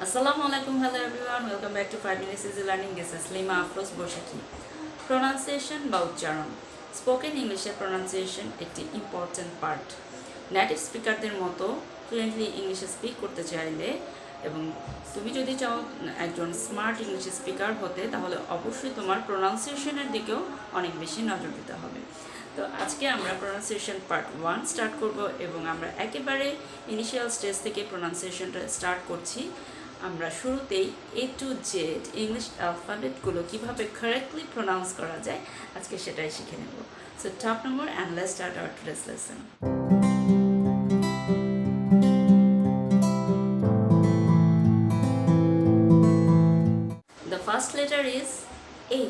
Assalamu alaikum, hello everyone, welcome back to 5 Minutes Easy Learning. This is Lima Afros Boshaki. Pronunciation বা উচ্চারণ spoken ইংলিশের pronunciation একটি important part. Native স্পিকারদের মতো fluently ইংলিশে speak করতে চাইলে এবং তুমি যদি চাও একজন স্মার্ট ইংলিশ স্পিকার হতে, তাহলে অবশ্যই তোমার প্রনাউন্সিয়েশনের দিকেও অনেক বেশি নজর দিতে হবে। তো আজকে আমরা প্রনাউন্সিয়েশন পার্ট 1 স্টার্ট করব এবং আমরা একেবারে ইনিশিয়াল স্টেজ থেকে প্রনাউন্সিয়েশনটা স্টার্ট করছি। আমরা শুরুতেই A to Z ইংলিশ অ্যালফাবেটগুলো কীভাবে কারেক্টলি প্রনাউন্স করা যায় আজকে সেটাই শিখে নেব। So top number and let's start our today's lesson. The first letter is A.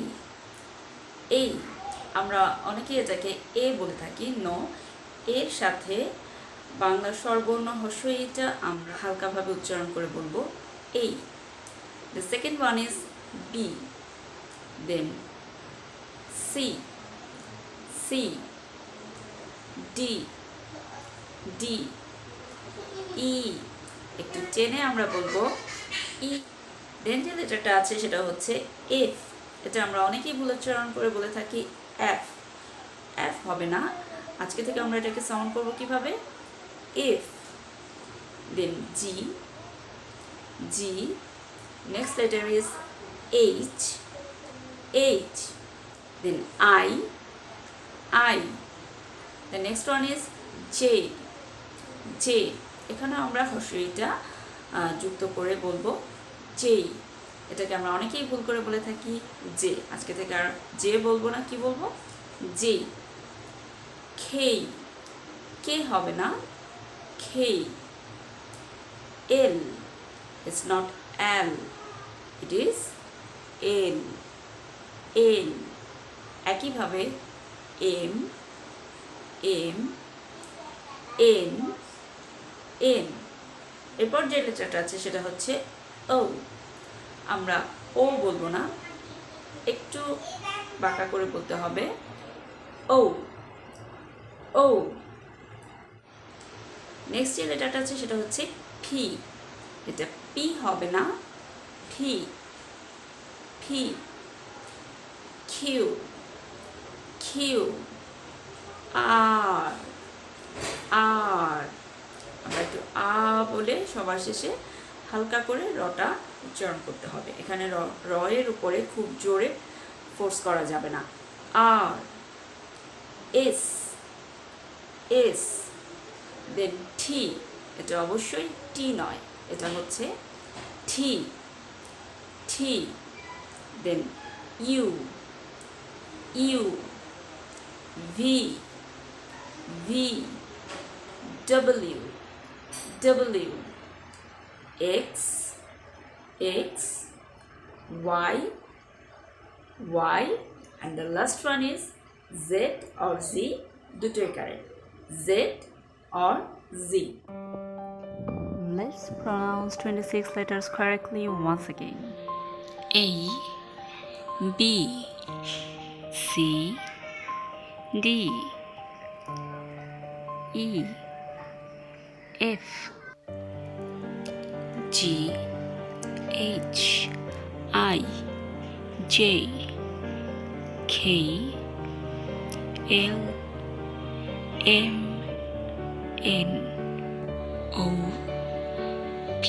A আমরা অনেকেই এটাকে এ বলে থাকি। নো, এর সাথে বাংলা স্বরবর্ণ হর্ষই ইটা আমরা হালকাভাবে উচ্চারণ করে বলবো A. The second one is B. Then C. C. D. D. E. একটু টেনে আমরা বলবো E. দেন যে লেটারটা আছে সেটা হচ্ছে F. এটা আমরা অনেকেই ভুল উচ্চারণ করে বলে থাকি F. F হবে না, আজকে থেকে আমরা এটাকে সাউন্ড করব কিভাবে? F. Then G. G. Next letter is H. H. Then I. I. The next one is J. J. এখানে আমরা হর্ষইটা যুক্ত করে বলবো J. এটাকে আমরা অনেকেই ভুল করে বলে থাকি জে। আজকে থেকে আর জে বলবো না, কি বলবো? জে। খে। কে হবে না, খে। এল। It's not L, it is L. L. একইভাবে M. M. N. N. এরপর যে লেটারটা আছে সেটা হচ্ছে O. আমরা ও বলবো না, একটু বাঁকা করে বলতে হবে ও। ও। নেক্সট যে লেটারটা আছে সেটা হচ্ছে ফি। এটা পি হবে না, ফি। ফি। কিউ। কিউ। আর। আর। আমরা একটু বলে সবার শেষে হালকা করে রটা উচ্চারণ করতে হবে। এখানে র এর উপরে খুব জোরে ফোর্স করা যাবে না। R. S. S. Then T. এটা অবশ্যই টি নয়, এটা হচ্ছে T. T. Then U. U. V. V. W. W. X. X, Y, Y, and the last one is Z or Z. দুটোই correct, Z or Z. Let's pronounce 26 letters correctly once again. A, B, C, D, E, F, G, H, I, J, K, L, M, N, O, P,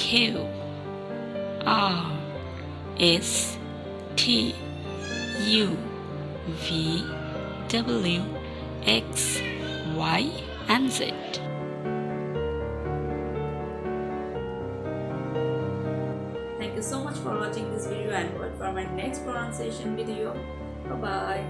Q, R, S, T, U, V, W, X, Y, and Z. Thank you so much for watching this video and wait for my next pronunciation video. Bye bye.